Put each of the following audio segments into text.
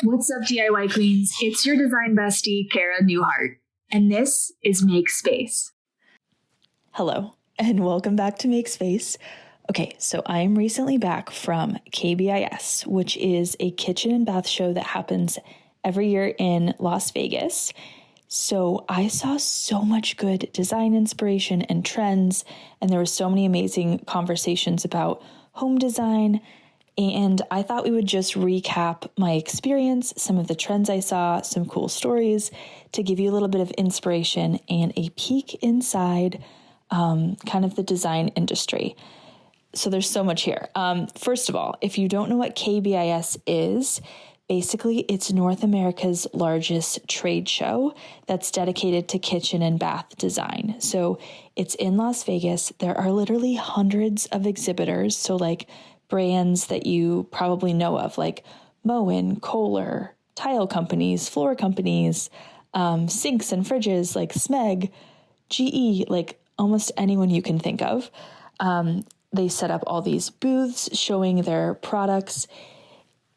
What's up, DIY Queens? It's your design bestie, Cara Newhart, and this is Make Space. Hello, and welcome back to Make Space. Okay, so I am recently back from KBIS, which is a kitchen and bath show that happens every year in Las Vegas. So I saw so much good design inspiration and trends, and there were so many amazing conversations about home design. And I thought we would just recap my experience, some of the trends I saw, some cool stories to give you a little bit of inspiration and a peek inside kind of the design industry. So there's so much here. First of all, if you don't know what KBIS is, basically it's North America's largest trade show that's dedicated to kitchen and bath design. So it's in Las Vegas. There are literally hundreds of exhibitors. So like brands that you probably know of, like Moen, Kohler, tile companies, floor companies, sinks and fridges, like Smeg, GE, like almost anyone you can think of. They set up all these booths showing their products.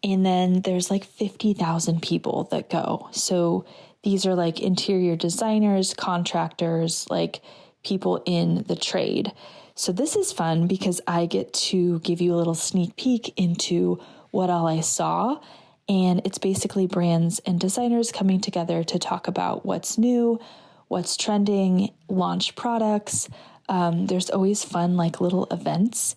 And then there's like 50,000 people that go. So these are like interior designers, contractors, like people in the trade. So this is fun because I get to give you a little sneak peek into what all I saw. And it's basically brands and designers coming together to talk about what's new, what's trending, launch products. There's always fun, like little events.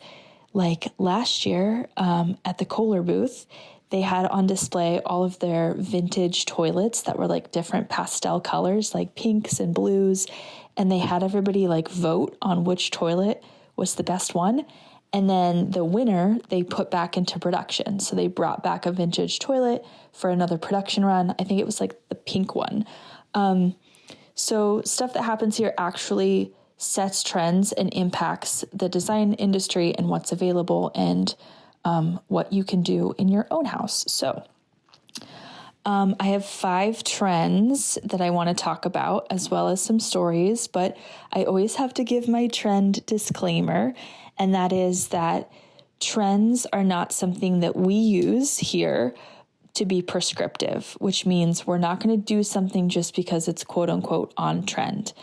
Like last year at the Kohler booth, they had on display all of their vintage toilets that were like different pastel colors, like pinks and blues. And they had everybody like vote on which toilet was the best one. And then the winner, they put back into production. So they brought back a vintage toilet for another production run. I think it was like the pink one. So stuff that happens here actually sets trends and impacts the design industry and what's available and what you can do in your own house. So I have 5 trends that I want to talk about, as well as some stories, but I always have to give my trend disclaimer, and that is that trends are not something that we use here to be prescriptive, which means we're not going to do something just because it's quote unquote on trend.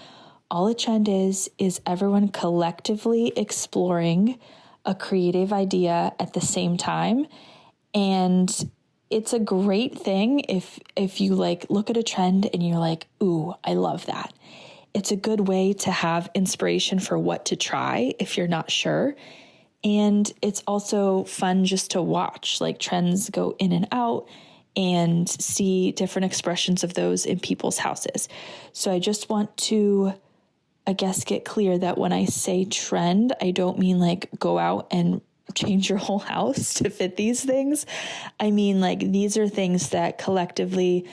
All a trend is everyone collectively exploring a creative idea at the same time. And it's a great thing if you like look at a trend and you're like, ooh, I love that. It's a good way to have inspiration for what to try if you're not sure. And it's also fun just to watch, like trends go in and out and see different expressions of those in people's houses. So I just want to, I guess, get clear that when I say trend, I don't mean like go out and change your whole house to fit these things. I mean, like, these are things that collectively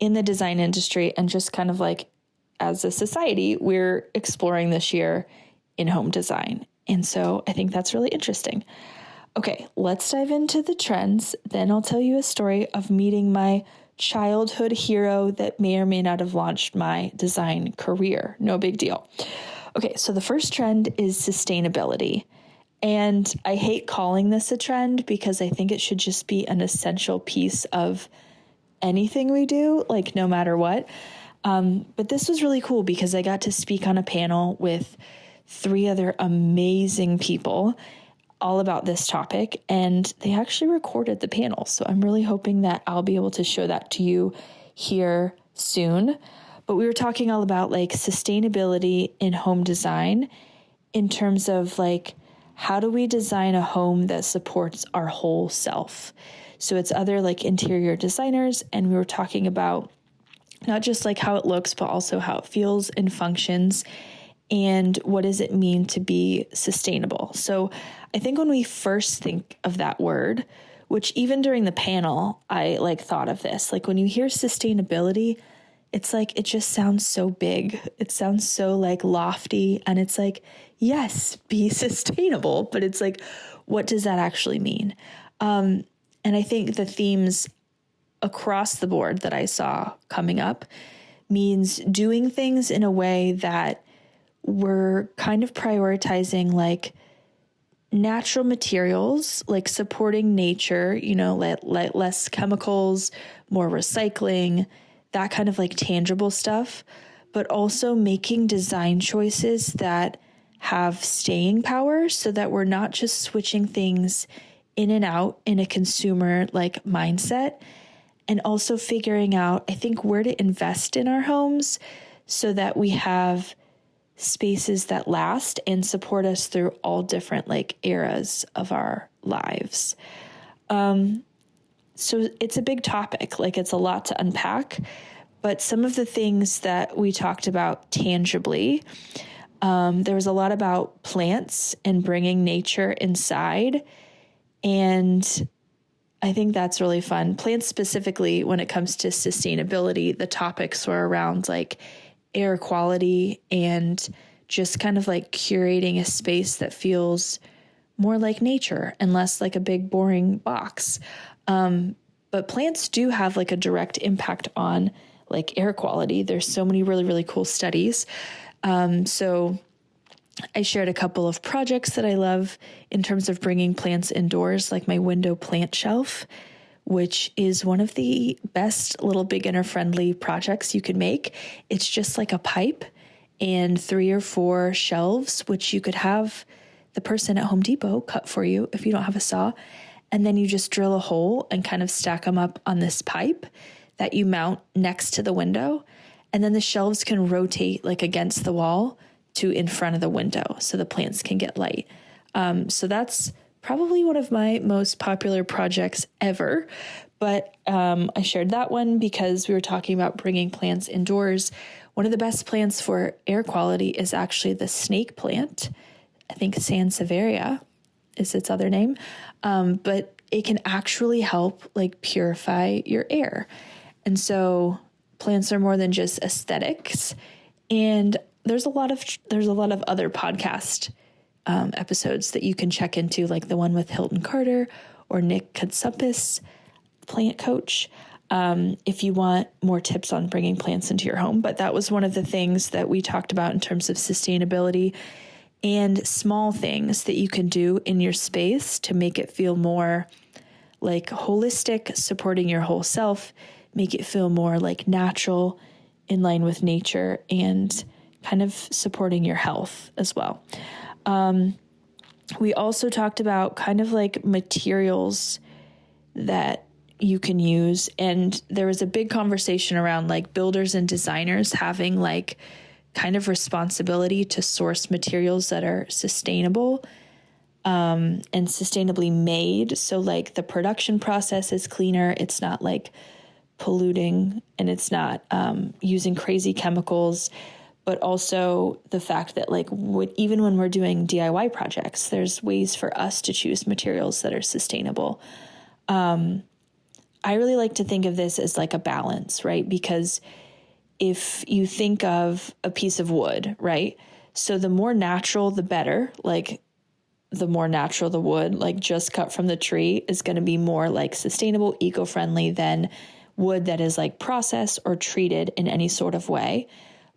in the design industry and just kind of like as a society, we're exploring this year in home design. And so I think that's really interesting. Okay, let's dive into the trends. Then I'll tell you a story of meeting my childhood hero that may or may not have launched my design career. No big deal. Okay, so the first trend is sustainability. And I hate calling this a trend because I think it should just be an essential piece of anything we do, like no matter what. But this was really cool because I got to speak on a panel with 3 other amazing people all about this topic, and they actually recorded the panel. So I'm really hoping that I'll be able to show that to you here soon. But we were talking all about like sustainability in home design in terms of like, how do we design a home that supports our whole self? So it's other like interior designers, and we were talking about not just like how it looks, but also how it feels and functions, and what does it mean to be sustainable. So I think when we first think of that word, which even during the panel, I like thought of this, like when you hear sustainability, it's like, it just sounds so big. It sounds so like lofty, and it's like, yes, be sustainable, but it's like, what does that actually mean? And I think the themes across the board that I saw coming up means doing things in a way that we're kind of prioritizing like natural materials, like supporting nature, less chemicals, more recycling, that kind of like tangible stuff, but also making design choices that have staying power so that we're not just switching things in and out in a consumer like mindset, and also figuring out, I think, where to invest in our homes so that we have spaces that last and support us through all different like eras of our lives. So it's a big topic, like it's a lot to unpack, but some of the things that we talked about tangibly, there was a lot about plants and bringing nature inside. And I think that's really fun. Plants specifically, when it comes to sustainability, the topics were around like air quality and just kind of like curating a space that feels more like nature and less like a big boring box. But plants do have like a direct impact on like air quality. There's so many really, really cool studies. So I shared a couple of projects that I love in terms of bringing plants indoors, like my window plant shelf, which is one of the best little beginner friendly projects you can make. It's just like a pipe and 3 or 4 shelves, which you could have the person at Home Depot cut for you if you don't have a saw. And then you just drill a hole and kind of stack them up on this pipe that you mount next to the window. And then the shelves can rotate like against the wall to in front of the window so the plants can get light. So that's probably one of my most popular projects ever. But I shared that one because we were talking about bringing plants indoors. One of the best plants for air quality is actually the snake plant. I think Sansevieria is its other name. But it can actually help like purify your air. And so plants are more than just aesthetics. And there's a lot of other podcast episodes that you can check into, like the one with Hilton Carter or Nick Katsupis, plant coach, if you want more tips on bringing plants into your home. But that was one of the things that we talked about in terms of sustainability and small things that you can do in your space to make it feel more like holistic, supporting your whole self, make it feel more like natural, in line with nature, and kind of supporting your health as well. We also talked about kind of like materials that you can use. And there was a big conversation around like builders and designers having like kind of responsibility to source materials that are sustainable and sustainably made. So like the production process is cleaner. It's not like polluting and it's not using crazy chemicals. But also the fact that like even when we're doing DIY projects, there's ways for us to choose materials that are sustainable. I really like to think of this as like a balance, right? Because if you think of a piece of wood, right? So the more natural, the better. Like the more natural the wood, like just cut from the tree, is going to be more like sustainable, eco-friendly than wood that is like processed or treated in any sort of way.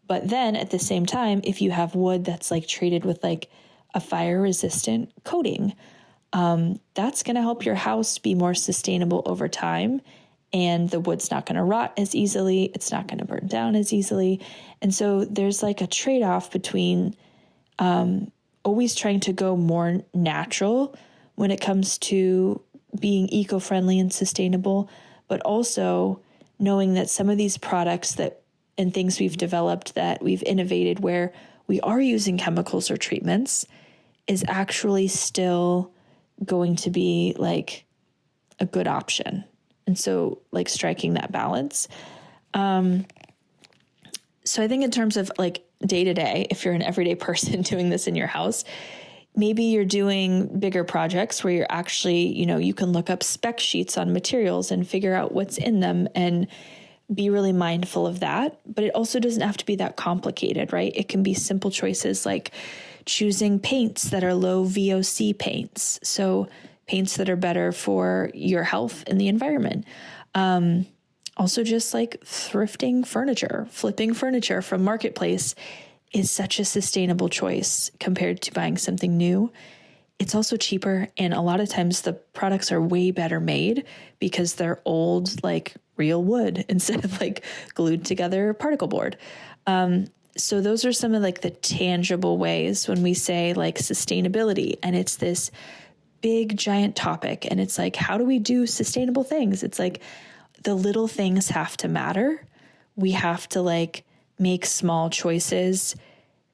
But then at the same time, if you have wood that's like treated with like a fire resistant coating, that's going to help your house be more sustainable over time. And the wood's not going to rot as easily. It's not going to burn down as easily. And so there's like a trade-off between always trying to go more natural when it comes to being eco-friendly and sustainable, but also knowing that some of these products and things we've developed that we've innovated where we are using chemicals or treatments is actually still going to be like a good option. And so like striking that balance. So I think in terms of like day to day, if you're an everyday person doing this in your house, maybe you're doing bigger projects where you're actually, you can look up spec sheets on materials and figure out what's in them and be really mindful of that. But it also doesn't have to be that complicated, right? It can be simple choices like choosing paints that are low VOC paints. So paints that are better for your health and the environment. Also just like thrifting furniture, flipping furniture from Marketplace is such a sustainable choice compared to buying something new. it's also cheaper. And a lot of times the products are way better made because they're old, like real wood instead of like glued together particle board. So those are some of like the tangible ways when we say like sustainability, and it's this big giant topic. And it's like, how do we do sustainable things? It's like the little things have to matter. We have to like make small choices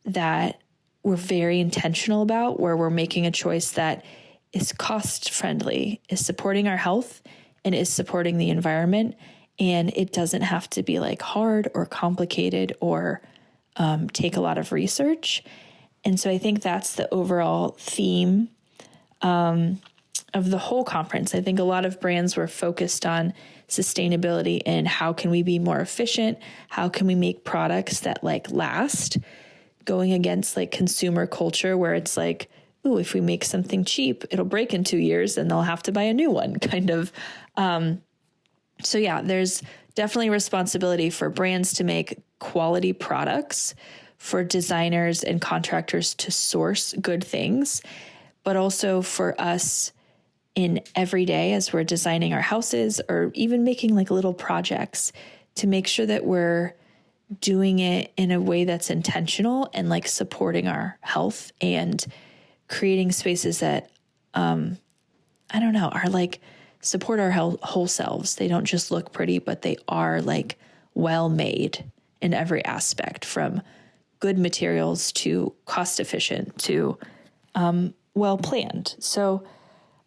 that we're very intentional about, where we're making a choice that is cost friendly, is supporting our health, and is supporting the environment. And it doesn't have to be like hard or complicated or take a lot of research. And so I think that's the overall theme of the whole conference. I think a lot of brands were focused on sustainability and how can we be more efficient? How can we make products that like last? Going against like consumer culture where it's like, ooh, if we make something cheap, it'll break in 2 years and they'll have to buy a new one kind of. So yeah, there's definitely responsibility for brands to make quality products, for designers and contractors to source good things, but also for us in every day as we're designing our houses or even making like little projects to make sure that we're doing it in a way that's intentional and like supporting our health and creating spaces that, are like support our whole selves. They don't just look pretty, but they are like well made in every aspect, from good materials to cost efficient to well planned. So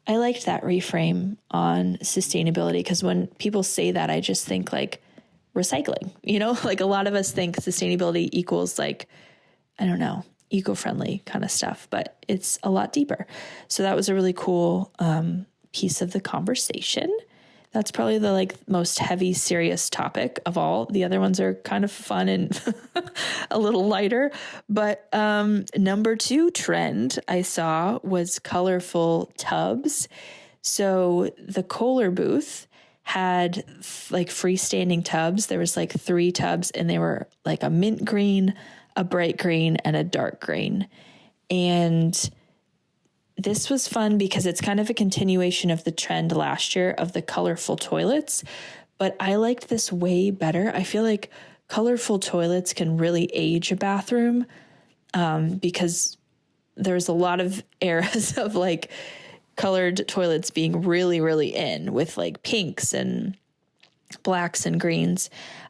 I liked that reframe on sustainability, because when people say that, I just think like recycling, like a lot of us think sustainability equals like, eco-friendly kind of stuff, but it's a lot deeper. So that was a really cool piece of the conversation. That's probably the like most heavy, serious topic of all. The other ones are kind of fun and a little lighter. But number 2 trend I saw was colorful tubs. So the Kohler booth had like freestanding tubs. There was like 3 tubs, and they were like a mint green, a bright green, and a dark green. And this was fun because it's kind of a continuation of the trend last year of the colorful toilets, but I liked this way better. I feel like colorful toilets can really age a bathroom because there's a lot of eras of like colored toilets being really, really in with like pinks and blacks and greens.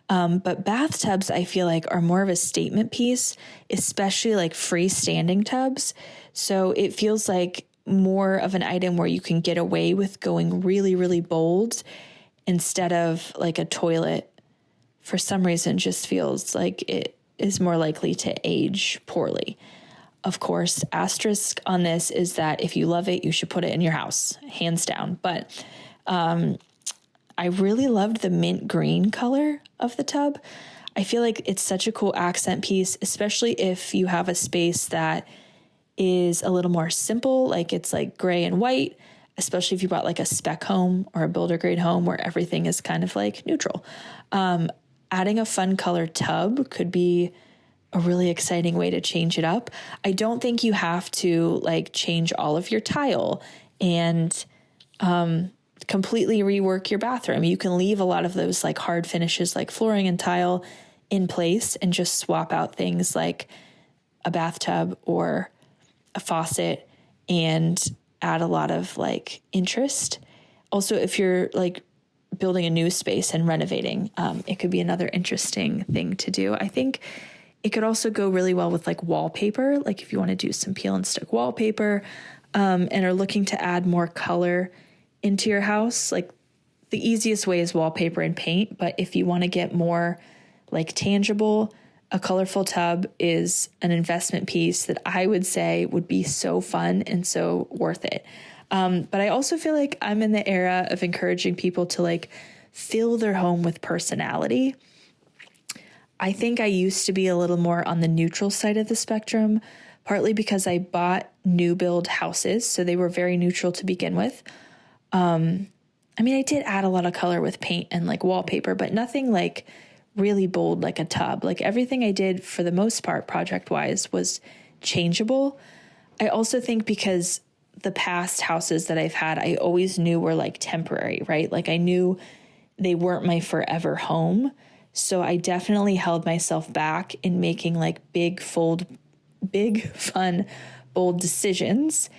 But bathtubs, I feel like, are more of a statement piece, especially like freestanding tubs. So it feels like more of an item where you can get away with going really, really bold instead of like a toilet. For some reason, just feels like it is more likely to age poorly. Of course, asterisk on this is that if you love it, you should put it in your house, hands down. But I really loved the mint green color of the tub. I feel like it's such a cool accent piece, especially if you have a space that is a little more simple, like it's like gray and white, especially if you bought like a spec home or a builder grade home where everything is kind of like neutral. Adding a fun colored tub could be a really exciting way to change it up. I don't think you have to like change all of your tile and completely rework your bathroom. You can leave a lot of those like hard finishes like flooring and tile in place and just swap out things like a bathtub or a faucet and add a lot of like interest. Also, if you're like building a new space and renovating, it could be another interesting thing to do. I think it could also go really well with like wallpaper. Like if you want to do some peel and stick wallpaper and are looking to add more color into your house, like the easiest way is wallpaper and paint. But if you want to get more like tangible, a colorful tub is an investment piece that I would say would be so fun and so worth it. But I also feel like I'm in the era of encouraging people to like fill their home with personality. I think I used to be a little more on the neutral side of the spectrum, partly because I bought new build houses, so they were very neutral to begin with. I did add a lot of color with paint and like wallpaper, but nothing like really bold like a tub. Like everything I did for the most part project-wise was changeable. I also think because the past houses that I've had, I always knew were like temporary, right? Like I knew they weren't my forever home. So I definitely held myself back in making like big, fun, bold decisions.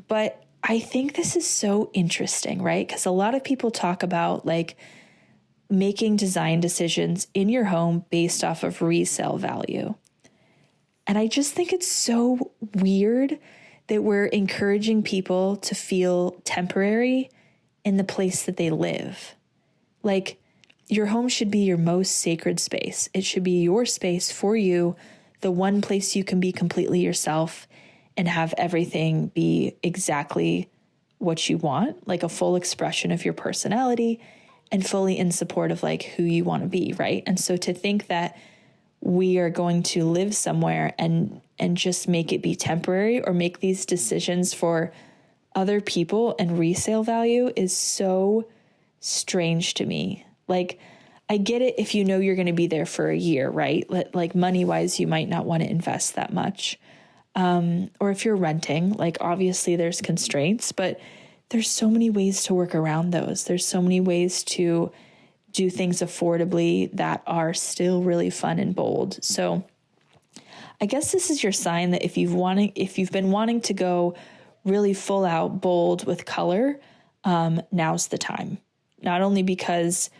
But I think this is so interesting, right? Because a lot of people talk about like making design decisions in your home based off of resale value. And I just think it's so weird that we're encouraging people to feel temporary in the place that they live. Like, your home should be your most sacred space. It should be your space for you, the one place you can be completely yourself and have everything be exactly what you want, like a full expression of your personality and fully in support of like who you want to be, right? And so to think that we are going to live somewhere and just make it be temporary or make these decisions for other people and resale value is so strange to me. Like, I get it if you know you're going to be there for a year, right? Like money-wise, you might not want to invest that much. Or if you're renting, like obviously there's constraints, but there's so many ways to work around those. There's so many ways to do things affordably that are still really fun and bold. So I guess this is your sign that if you've been wanting to go really full out bold with color, now's the time. Not only because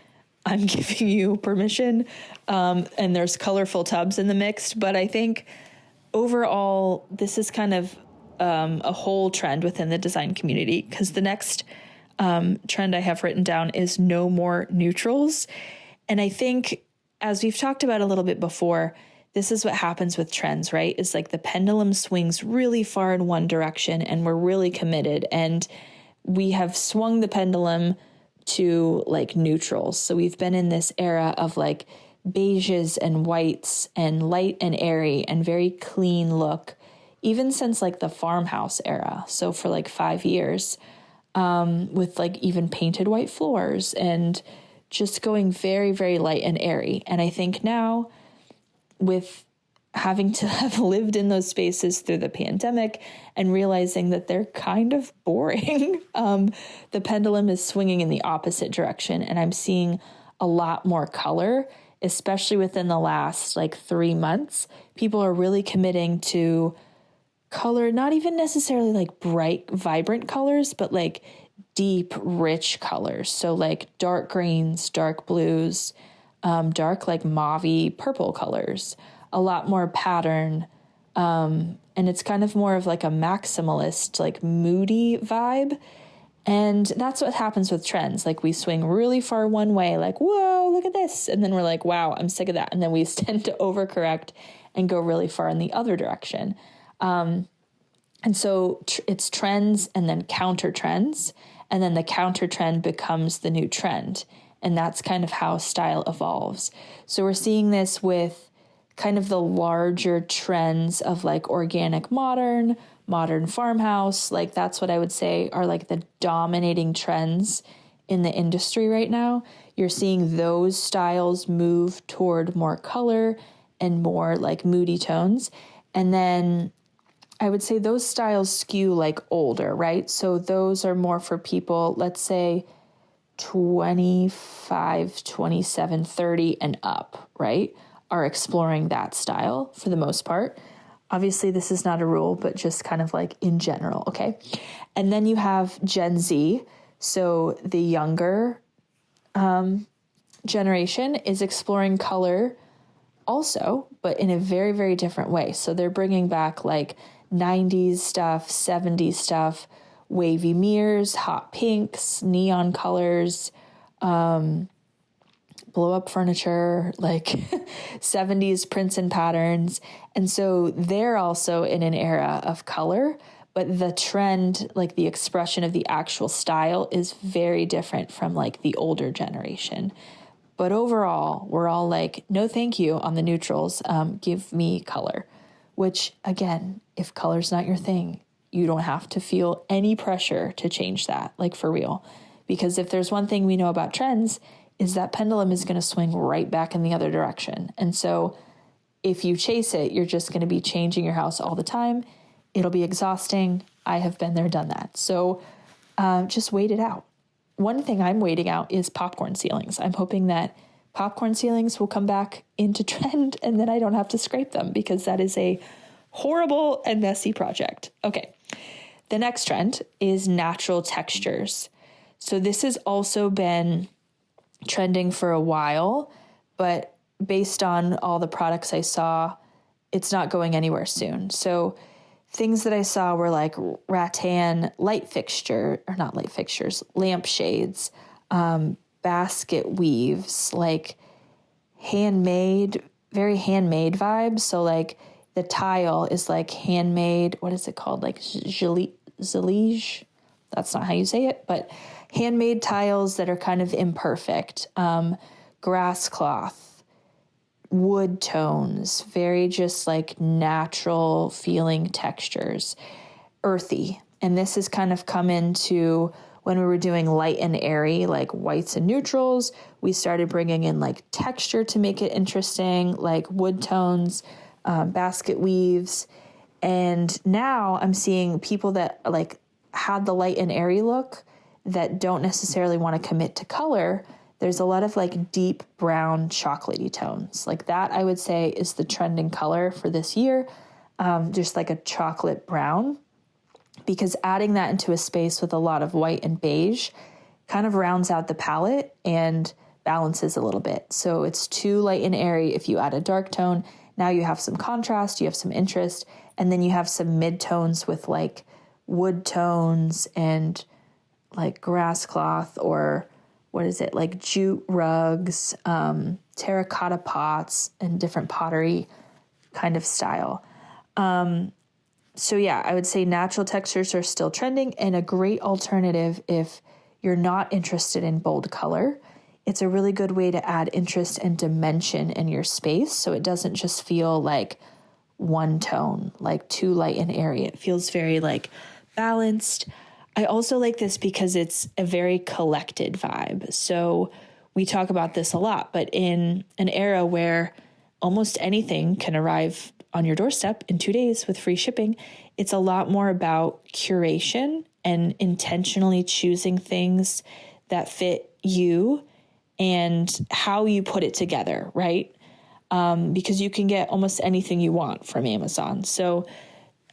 I'm giving you permission, and there's colorful tubs in the mix, but I think overall, this is kind of a whole trend within the design community, because the next trend I have written down is no more neutrals. And I think, as we've talked about a little bit before, this is what happens with trends, right? It's like the pendulum swings really far in one direction and we're really committed. And we have swung the pendulum to like neutrals. So we've been in this era of like beiges and whites and light and airy and very clean look, even since like the farmhouse era. So for like 5 years, with like even painted white floors and just going very, very light and airy. And I think now, with having to have lived in those spaces through the pandemic and realizing that they're kind of boring, the pendulum is swinging in the opposite direction. And I'm seeing a lot more color, especially within the last like 3 months. People are really committing to color, not even necessarily like bright, vibrant colors, but like deep, rich colors. So like dark greens, dark blues, dark like mauve-y purple colors, a lot more pattern. And it's kind of more of like a maximalist, like moody vibe. And that's what happens with trends. Like we swing really far one way, like, whoa, look at this. And then we're like, wow, I'm sick of that. And then we tend to overcorrect and go really far in the other direction. And so it's trends and then counter trends. And then the counter trend becomes the new trend. And that's kind of how style evolves. So we're seeing this with kind of the larger trends of like organic modern farmhouse. Like that's what I would say are like the dominating trends in the industry right now. You're seeing those styles move toward more color and more like moody tones. And then I would say those styles skew like older, right? So those are more for people, let's say 25, 27, 30 and up, right? Are exploring that style for the most part. Obviously, this is not a rule, but just kind of like in general, okay? And then you have Gen Z. So the younger generation is exploring color also, but in a very, very different way. So they're bringing back like 90s stuff, 70s stuff, wavy mirrors, hot pinks, neon colors, blow up furniture, like 70s prints and patterns. And so they're also in an era of color, but the trend, like the expression of the actual style is very different from like the older generation. But overall, we're all like, no, thank you on the neutrals. Give me color, which again, if color's not your thing, you don't have to feel any pressure to change that, like for real. Because if there's one thing we know about trends, is that pendulum is going to swing right back in the other direction. And so if you chase it, you're just going to be changing your house all the time. It'll be exhausting I have been there, done that. So just wait it out. One thing I'm waiting out is popcorn ceilings. I'm hoping that popcorn ceilings will come back into trend and then I don't have to scrape them, because that is a horrible and messy project. Okay. The next trend is natural textures. So this has also been trending for a while, but based on all the products I saw, it's not going anywhere soon. So things that I saw were like rattan lampshades, basket weaves, like very handmade vibes. So like the tile is like handmade, what is it called? Like zalige? That's not how you say it, but handmade tiles that are kind of imperfect. Grass cloth, wood tones, very just like natural feeling textures, earthy. And this has kind of come into when we were doing light and airy, like whites and neutrals. We started bringing in like texture to make it interesting, like wood tones, basket weaves. And now I'm seeing people that like had the light and airy look that don't necessarily want to commit to color. There's a lot of like deep brown chocolatey tones. Like that, I would say, is the trending color for this year. Just like a chocolate brown, because adding that into a space with a lot of white and beige kind of rounds out the palette and balances a little bit. So it's too light and airy. If you add a dark tone, now you have some contrast, you have some interest, and then you have some mid-tones with like wood tones and like grass cloth, or what is it, like jute rugs, terracotta pots, and different pottery kind of style. So yeah, I would say natural textures are still trending, and a great alternative if you're not interested in bold color. It's a really good way to add interest and dimension in your space, so it doesn't just feel like one tone, like too light and airy. It feels very like balanced. I also like this because it's a very collected vibe. So we talk about this a lot, but in an era where almost anything can arrive on your doorstep in 2 days with free shipping, it's a lot more about curation and intentionally choosing things that fit you and how you put it together, right? Because you can get almost anything you want from Amazon. So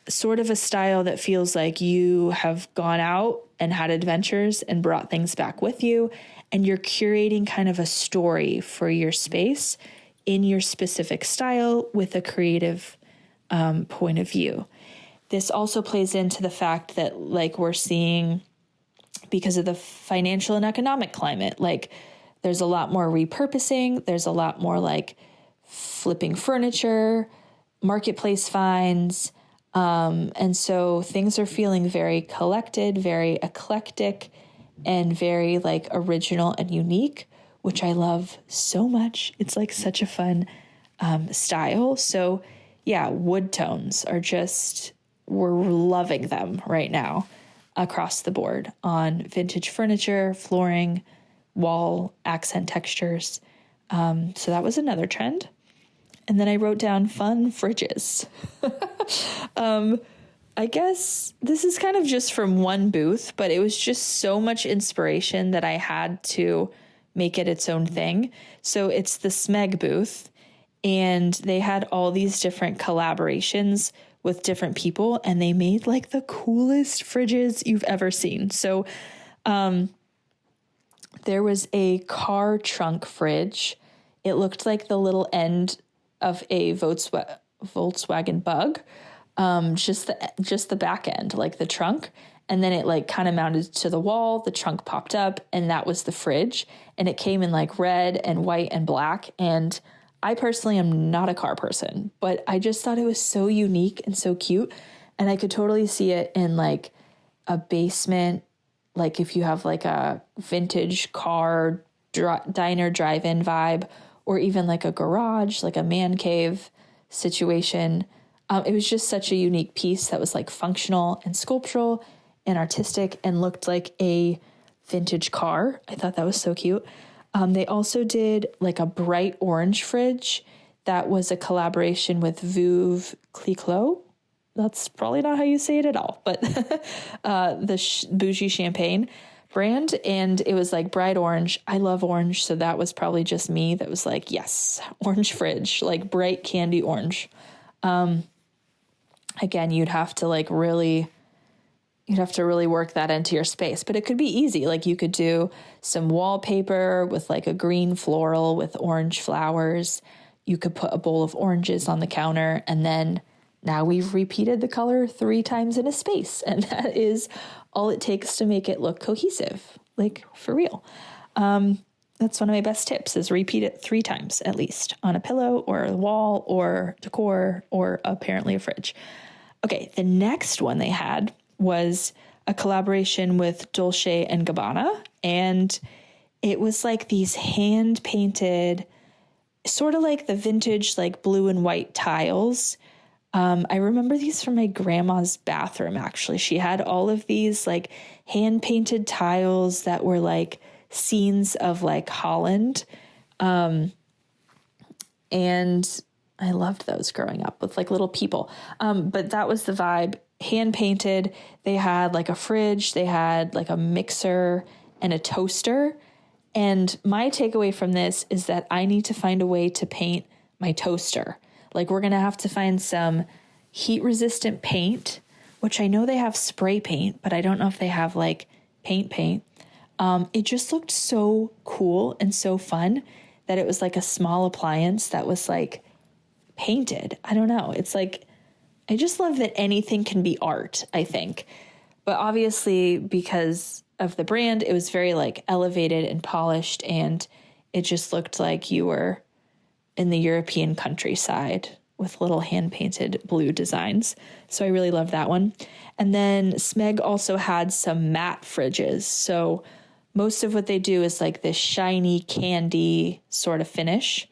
sort of a style that feels like you have gone out and had adventures and brought things back with you, and you're curating kind of a story for your space in your specific style with a creative point of view. This also plays into the fact that like we're seeing, because of the financial and economic climate, like there's a lot more repurposing, there's a lot more like flipping furniture, marketplace finds. And so things are feeling very collected, very eclectic, and very like original and unique, which I love so much. It's like such a fun style. So yeah, wood tones are just, we're loving them right now across the board on vintage furniture, flooring, wall accent textures. So that was another trend. And then I wrote down fun fridges. I guess this is kind of just from one booth, but it was just so much inspiration that I had to make it its own thing. So it's the Smeg booth, and they had all these different collaborations with different people, and they made like the coolest fridges you've ever seen. So there was a car trunk fridge. It looked like the little end of a Volkswagen Bug, just the back end, like the trunk. And then it like kind of mounted to the wall, the trunk popped up, and that was the fridge. And it came in like red and white and black. And I personally am not a car person, but I just thought it was so unique and so cute. And I could totally see it in like a basement, like if you have like a vintage car diner drive-in vibe, or even like a garage, like a man cave situation. It was just such a unique piece that was like functional and sculptural and artistic and looked like a vintage car. I thought that was so cute. They also did like a bright orange fridge that was a collaboration with Veuve Clicquot. That's probably not how you say it at all, but the Bougie Champagne brand. And it was like bright orange. I love orange. So that was probably just me that was like, yes, orange fridge, like bright candy orange. Again, you'd have to really work that into your space, but it could be easy. Like you could do some wallpaper with like a green floral with orange flowers. You could put a bowl of oranges on the counter, and then now we've repeated the color 3 times in a space. And that is all it takes to make it look cohesive, like for real. That's one of my best tips, is repeat it 3 times at least on a pillow or a wall or decor or apparently a fridge. Okay, the next one they had was a collaboration with Dolce & Gabbana, and it was like these hand painted, sort of like the vintage like blue and white tiles. I remember these from my grandma's bathroom, actually. She had all of these like hand painted tiles that were like scenes of like Holland. And I loved those growing up with like little people. But that was the vibe. Hand painted. They had like a fridge, they had like a mixer and a toaster. And my takeaway from this is that I need to find a way to paint my toaster. Like we're going to have to find some heat resistant paint, which I know they have spray paint, but I don't know if they have like paint. It just looked so cool and so fun that it was like a small appliance that was like painted. I don't know. It's like, I just love that anything can be art, I think. But obviously, because of the brand, it was very like elevated and polished, and it just looked like you were in the European countryside with little hand-painted blue designs. So I really loved that one. And then Smeg also had some matte fridges. So most of what they do is like this shiny candy sort of finish.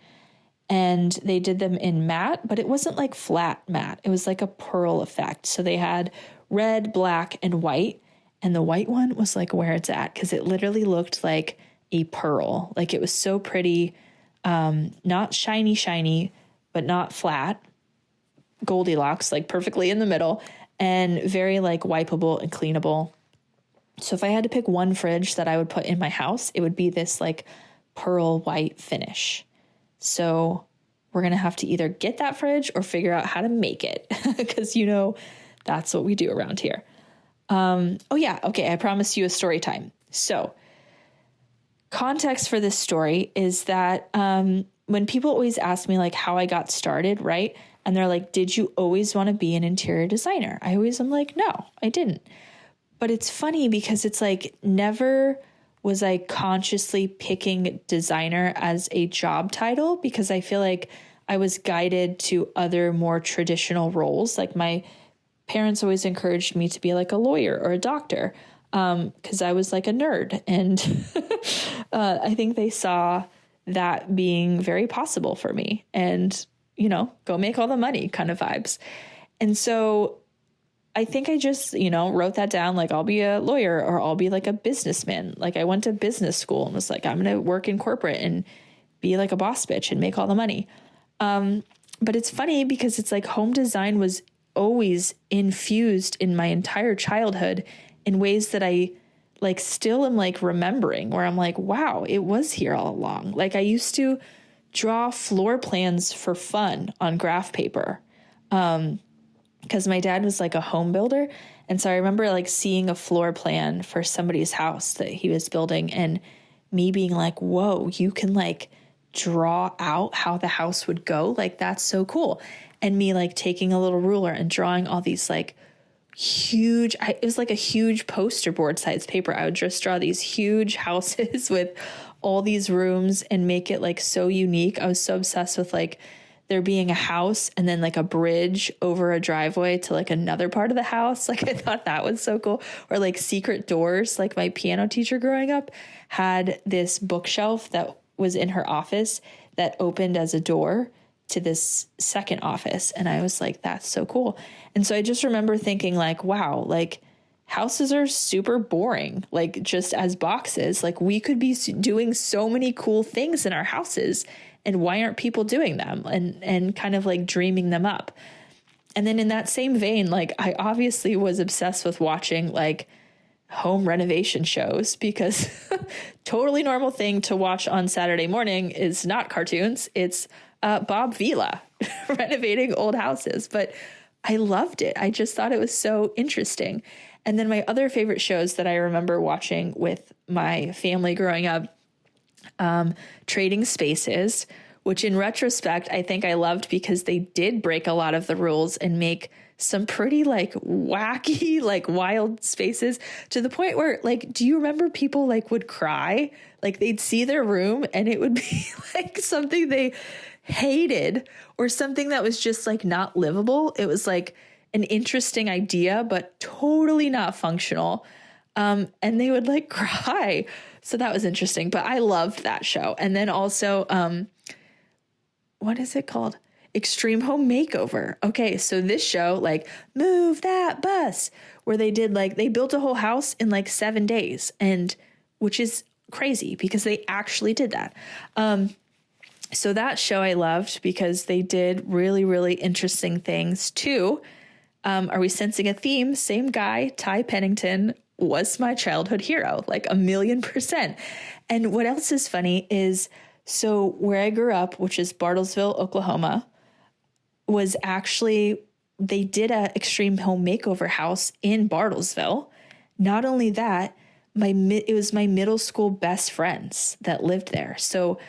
And they did them in matte, but it wasn't like flat matte. It was like a pearl effect. So they had red, black, and white. And the white one was like where it's at, because it literally looked like a pearl. Like it was so pretty, not shiny, but not flat. Goldilocks, like perfectly in the middle, and very like wipeable and cleanable. So if I had to pick one fridge that I would put in my house, it would be this like pearl white finish. So we're going to have to either get that fridge or figure out how to make it, because, that's what we do around here. Oh yeah. Okay. I promised you a story time. So context for this story is that, when people always ask me like how I got started, right? And they're like, did you always want to be an interior designer? I always am like, no, I didn't. But it's funny because it's like, never was I consciously picking designer as a job title, because I feel like I was guided to other more traditional roles. Like my parents always encouraged me to be like a lawyer or a doctor, because I was like a nerd. And I think they saw that being very possible for me, and, go make all the money kind of vibes. And so I think I just, wrote that down, like I'll be a lawyer or I'll be like a businessman. Like I went to business school and was like, I'm going to work in corporate and be like a boss bitch and make all the money. But it's funny because it's like home design was always infused in my entire childhood in ways that I like still am like remembering, where I'm like, wow, it was here all along. Like I used to draw floor plans for fun on graph paper. Because my dad was like a home builder. And so I remember like seeing a floor plan for somebody's house that he was building, and me being like, whoa, you can like draw out how the house would go. Like, that's so cool. And me like taking a little ruler and drawing all these like huge, it was like a huge poster board size paper. I would just draw these huge houses with all these rooms and make it like so unique. I was so obsessed with like there being a house and then like a bridge over a driveway to like another part of the house. Like I thought that was so cool. Or like secret doors. Like my piano teacher growing up had this bookshelf that was in her office that opened as a door to this second office. And I was like, that's so cool. And so I just remember thinking like, wow, like houses are super boring, like just as boxes. Like we could be doing so many cool things in our houses, and why aren't people doing them, and kind of like dreaming them up. And then in that same vein, like I obviously was obsessed with watching like home renovation shows because totally normal thing to watch on Saturday morning is not cartoons. It's Bob Vila renovating old houses. But I loved it. I just thought it was so interesting. And then my other favorite shows that I remember watching with my family growing up, Trading Spaces, which in retrospect, I think I loved because they did break a lot of the rules and make some pretty like wacky, like wild spaces to the point where like, do you remember people like would cry? Like they'd see their room and it would be like something they hated or something that was just like not livable. It was like an interesting idea, but totally not functional. And they would like cry. So that was interesting, but I loved that show. And then also, what is it called? Extreme Home Makeover. Okay, so this show, like Move That Bus, where they did like, they built a whole house in like 7 days, and which is crazy because they actually did that. So that show I loved because they did really, really interesting things too. Are we sensing a theme? Same guy, Ty Pennington, was my childhood hero, like 1,000,000%. And what else is funny is, so where I grew up, which is Bartlesville, Oklahoma, was actually, they did a extreme home makeover house in Bartlesville. Not only that, it was my middle school best friends that lived there. So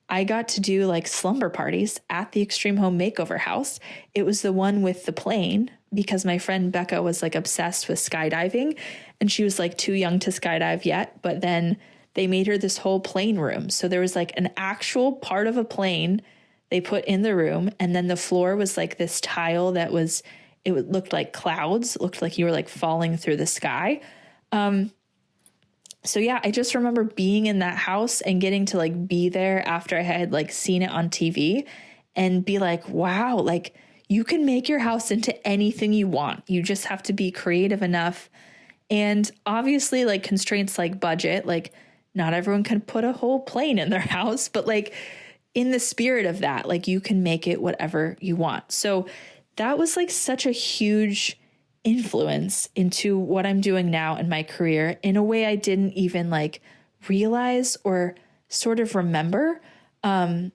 I got to do like slumber parties at the extreme home makeover house. It was the one with the plane because my friend Becca was like obsessed with skydiving and she was like too young to skydive yet. But then they made her this whole plane room. So there was like an actual part of a plane they put in the room. And then the floor was like this tile that was, it looked like clouds. It looked like you were like falling through the sky. So yeah, I just remember being in that house and getting to like be there after I had like seen it on TV and be like, wow, like you can make your house into anything you want. You just have to be creative enough. And obviously like constraints like budget, like not everyone can put a whole plane in their house, but like in the spirit of that, like you can make it whatever you want. So that was like such a huge influence into what I'm doing now in my career in a way I didn't even like realize or sort of remember until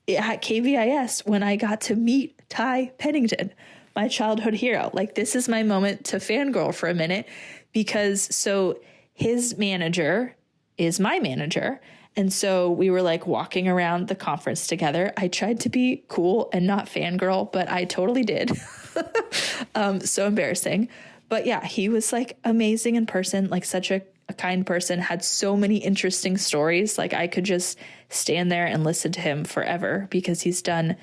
at KBIS when I got to meet Ty Pennington, my childhood hero. Like this is my moment to fangirl for a minute because so his manager is my manager. And so we were like walking around the conference together. I tried to be cool and not fangirl, but I totally did. So embarrassing. But yeah, he was like amazing in person, like such a kind person, had so many interesting stories. Like I could just stand there and listen to him forever because he's done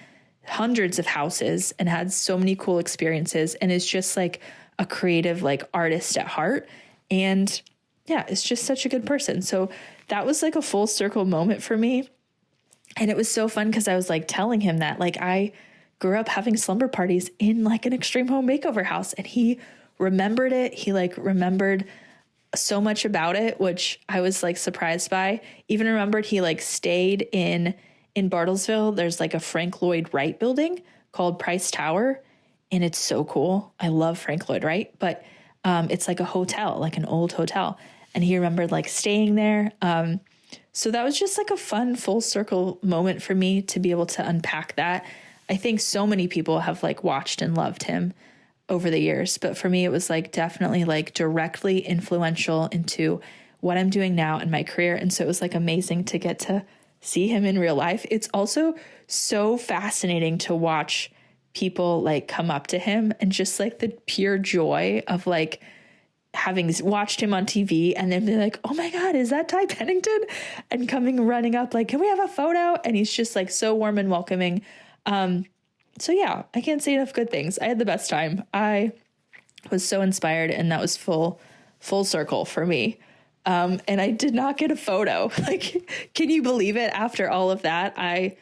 hundreds of houses and had so many cool experiences and is just like a creative, like artist at heart. And yeah, it's just such a good person. So that was like a full circle moment for me. And it was so fun because I was like telling him that like I grew up having slumber parties in like an extreme home makeover house and he remembered it. He like remembered so much about it, which I was like surprised by. Even remembered he like stayed in Bartlesville. There's like a Frank Lloyd Wright building called Price Tower. And it's so cool. I love Frank Lloyd Wright, but it's like a hotel, like an old hotel. And he remembered like staying there. So that was just like a fun full circle moment for me to be able to unpack that. I think so many people have like watched and loved him over the years, but for me, it was like definitely like directly influential into what I'm doing now in my career. And so it was like amazing to get to see him in real life. It's also so fascinating to watch people like come up to him and just like the pure joy of like having watched him on TV and then be like, oh my God, is that Ty Pennington? And coming running up like, can we have a photo? And he's just like so warm and welcoming. So yeah, I can't say enough good things. I had the best time. I was so inspired and that was full circle for me. And I did not get a photo. Like, can you believe it? After all of that, I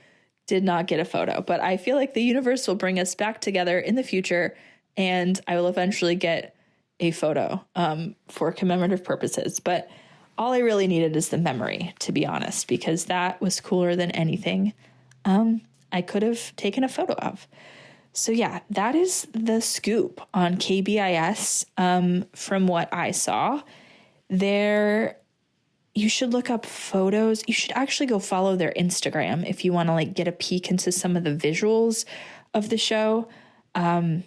did not get a photo, but I feel like the universe will bring us back together in the future and I will eventually get a photo for commemorative purposes. But all I really needed is the memory, to be honest, because that was cooler than anything I could have taken a photo of. So yeah, that is the scoop on KBIS. From what I saw there, you should look up photos. You should actually go follow their Instagram if you want to like get a peek into some of the visuals of the show. I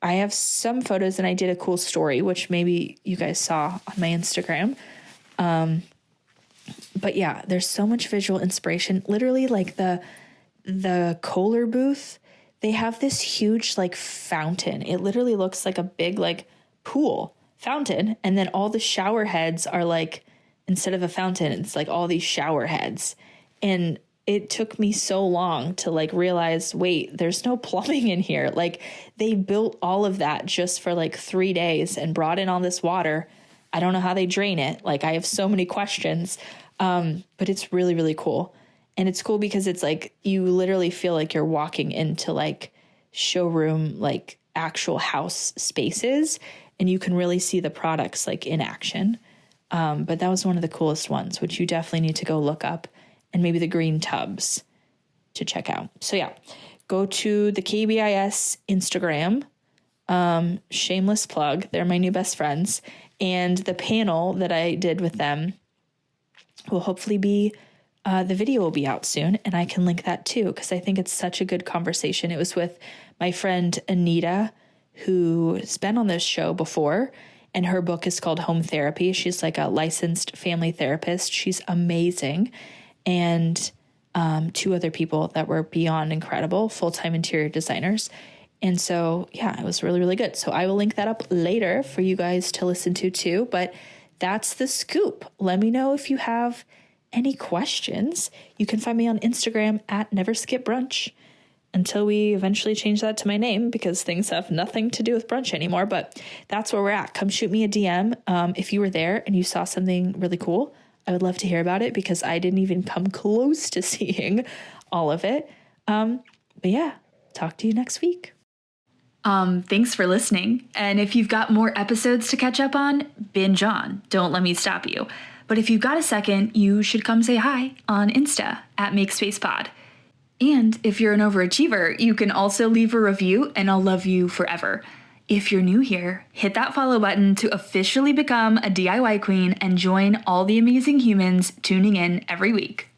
have some photos and I did a cool story, which maybe you guys saw on my Instagram. But yeah, there's so much visual inspiration. Literally like the Kohler booth, they have this huge like fountain. It literally looks like a big like pool fountain. And then all the shower heads are like, instead of a fountain, it's like all these shower heads. And it took me so long to like realize, wait, there's no plumbing in here. Like they built all of that just for like 3 days and brought in all this water. I don't know how they drain it. Like I have so many questions, but it's really, really cool. And it's cool because it's like, you literally feel like you're walking into like showroom, like actual house spaces, and you can really see the products like in action. But that was one of the coolest ones, which you definitely need to go look up, and maybe the green tubs to check out. So yeah, go to the KBIS Instagram, shameless plug. They're my new best friends. And the panel that I did with them will hopefully be, the video will be out soon, and I can link that too, because I think it's such a good conversation. It was with my friend Anita, who's been on this show before, and her book is called Home Therapy. She's like a licensed family therapist. She's amazing. And 2 other people that were beyond incredible, full-time interior designers. And so, yeah, it was really, really good. So I will link that up later for you guys to listen to too. But that's the scoop. Let me know if you have any questions. You can find me on Instagram at neverskipbrunch, until we eventually change that to my name, because things have nothing to do with brunch anymore. But that's where we're at. Come shoot me a DM. If you were there and you saw something really cool, I would love to hear about it, because I didn't even come close to seeing all of it. But yeah, talk to you next week. Thanks for listening. And if you've got more episodes to catch up on, binge on. Don't let me stop you. But if you've got a second, you should come say hi on Insta at MakeSpacePod. And if you're an overachiever, you can also leave a review and I'll love you forever. If you're new here, hit that follow button to officially become a DIY queen and join all the amazing humans tuning in every week.